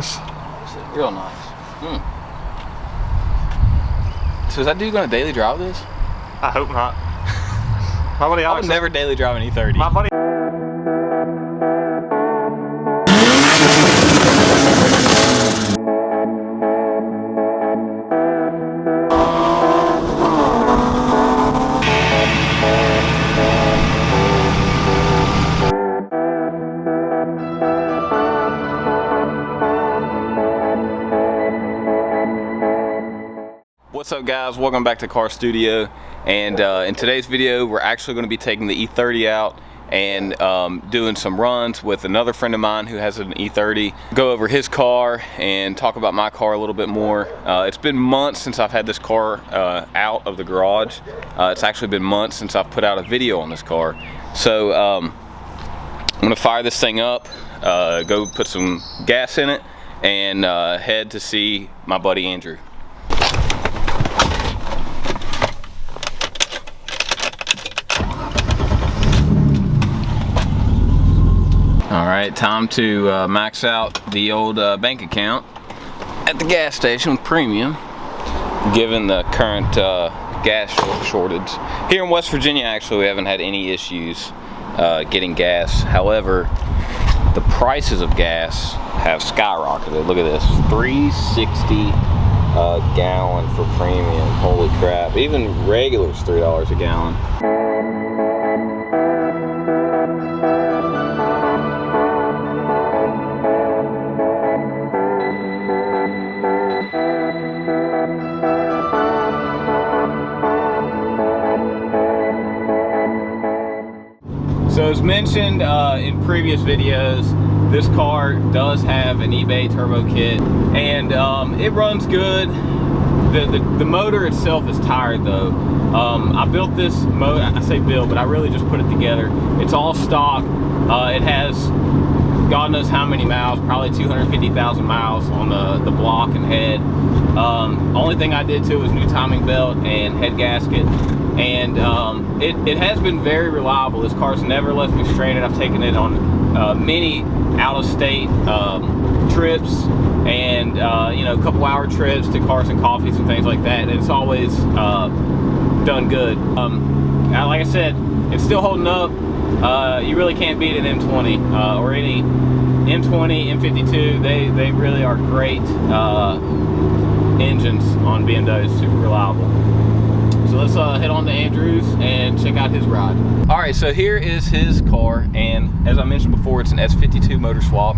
nice. Real nice. So is that dude gonna daily drive this? I hope not. My buddy Alex I would never daily drive an E30. My buddy. What's up guys, welcome back to Car Studio, and in today's video we're actually going to be taking the E30 out and doing some runs with another friend of mine who has an E30, go over his car and talk about my car a little bit more. It's been months since I've had this car out of the garage. It's actually been months since I've put out a video on this car. So I'm going to fire this thing up, go put some gas in it, and head to see my buddy Andrew. Alright, time to max out the old bank account at the gas station with premium, given the current gas shortage. Here in West Virginia, actually, we haven't had any issues getting gas. However, the prices of gas have skyrocketed. Look at this, $3.60 a gallon for premium. Holy crap. Even regular is $3 a gallon. So as mentioned in previous videos, this car does have an eBay turbo kit, and it runs good. The motor itself is tired though. I built this motor, I say build, but I really just put it together. It's all stock. It has God knows how many miles, probably 250,000 miles on the block and head. Only thing I did to it was new timing belt and head gasket. And it has been very reliable. This car's never left me stranded. I've taken it on many out-of-state trips and you know, couple-hour trips to Cars and Coffees and things like that. And it's always done good. Like I said, it's still holding up. You really can't beat an M20 or any M20, M52. They really are great engines on BMWs. Super reliable. So let's head on to Andrew's and check out his ride. All right, so here is his car, and as I mentioned before, it's an S52 motor swap.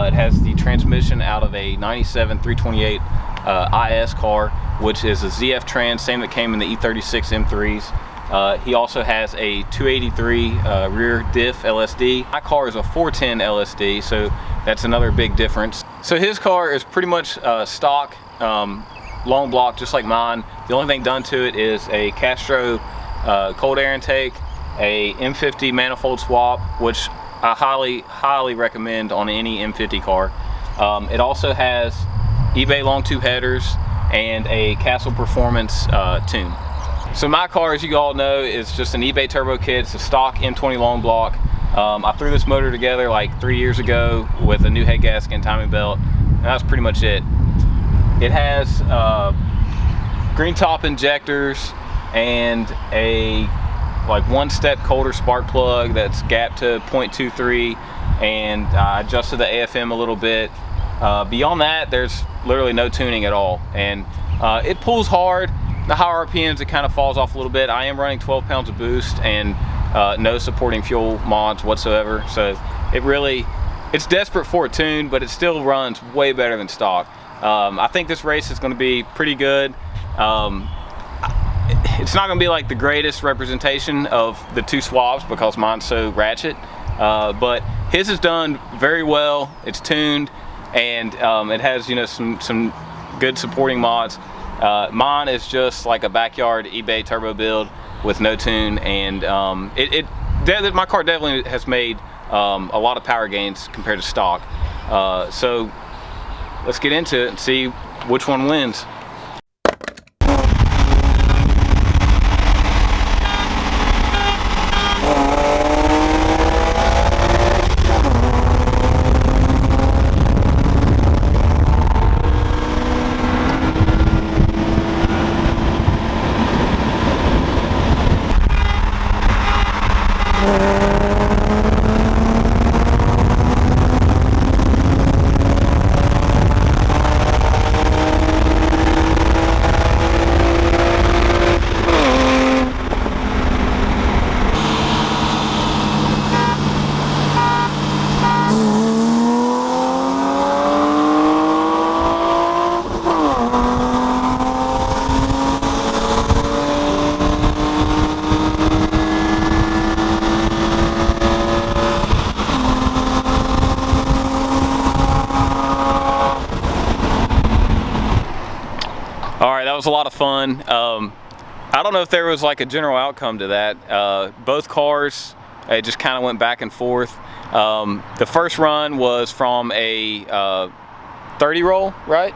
It has the transmission out of a 97 328 IS car, which is a ZF trans, same that came in the E36 M3s. He also has a 283 rear diff LSD. My car is a 410 LSD, so that's another big difference. So his car is pretty much stock, long block, just like mine. The only thing done to it is a Castro cold air intake, a M50 manifold swap, which I highly recommend on any M50 car. It also has eBay long tube headers and a Castle Performance tune. So my car, as you all know, is just an eBay turbo kit. It's a stock M20 long block. I threw this motor together like 3 years ago with a new head gasket and timing belt, and that's pretty much it. It has green top injectors and a like one-step colder spark plug that's gapped to 0.23, and I adjusted the AFM a little bit. Beyond that, there's literally no tuning at all, and it pulls hard. The higher RPMs, it kind of falls off a little bit. I am running 12 pounds of boost and no supporting fuel mods whatsoever, so it's desperate for a tune, but it still runs way better than stock. I think this race is going to be pretty good. It's not going to be like the greatest representation of the two swaps because mine's so ratchet, but his is done very well. It's tuned, and it has, you know, some good supporting mods. Mine is just like a backyard eBay turbo build with no tune, and my car definitely has made a lot of power gains compared to stock. So let's get into it and see which one wins. was a lot of fun. I don't know if there was like a general outcome to that. Both cars, it just kind of went back and forth. The first run was from a 30 roll, right?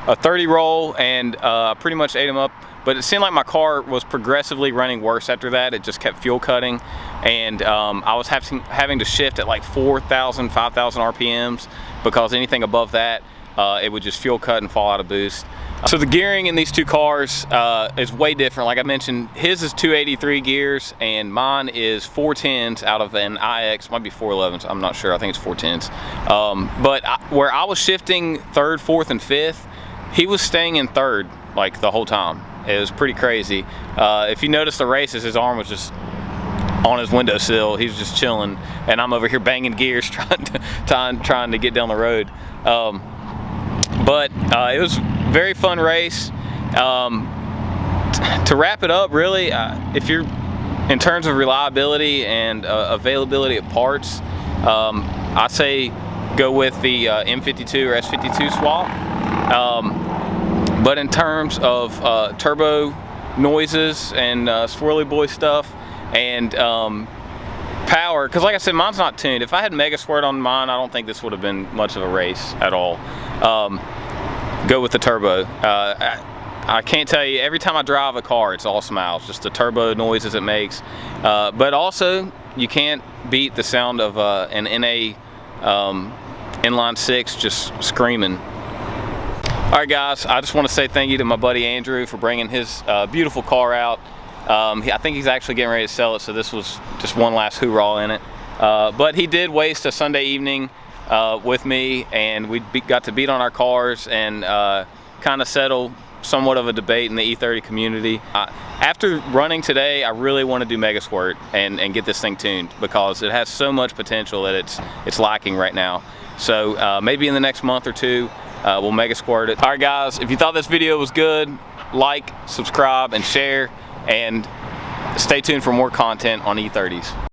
A 30 roll, and pretty much ate them up. But it seemed like my car was progressively running worse after that. It just kept fuel cutting, and I was having to shift at like 4,000, 5,000 RPMs, because anything above that, it would just fuel cut and fall out of boost. So the gearing in these two cars is way different. Like I mentioned, his is 283 gears, and mine is 410s out of an IX, might be 411s, I'm not sure, I think it's 410s. But where I was shifting third, fourth, and fifth, he was staying in third like the whole time. It was pretty crazy. If you notice the races, his arm was just on his windowsill. He was just chilling, and I'm over here banging gears trying to get down the road. But it was a very fun race. To wrap it up, really, if you're in terms of reliability and availability of parts, I say go with the M52 or S52 swap. But in terms of turbo noises and swirly boy stuff and power, because like I said, mine's not tuned. If I had Mega Squirt on mine, I don't think this would have been much of a race at all. Go with the turbo. I can't tell you, every time I drive a car, it's all smiles, just the turbo noises it makes. But also, you can't beat the sound of an NA inline 6 just screaming. Alright guys, I just want to say thank you to my buddy Andrew for bringing his beautiful car out. I think he's actually getting ready to sell it, so this was just one last hoorah in it. But he did waste a Sunday evening with me, and we got to beat on our cars and kind of settle somewhat of a debate in the E30 community. After running today, I really want to do Mega Squirt and get this thing tuned, because it has so much potential that it's lacking right now. So maybe in the next month or two, we'll Mega Squirt it. Alright guys, if you thought this video was good, like, subscribe, and share, and stay tuned for more content on E30s.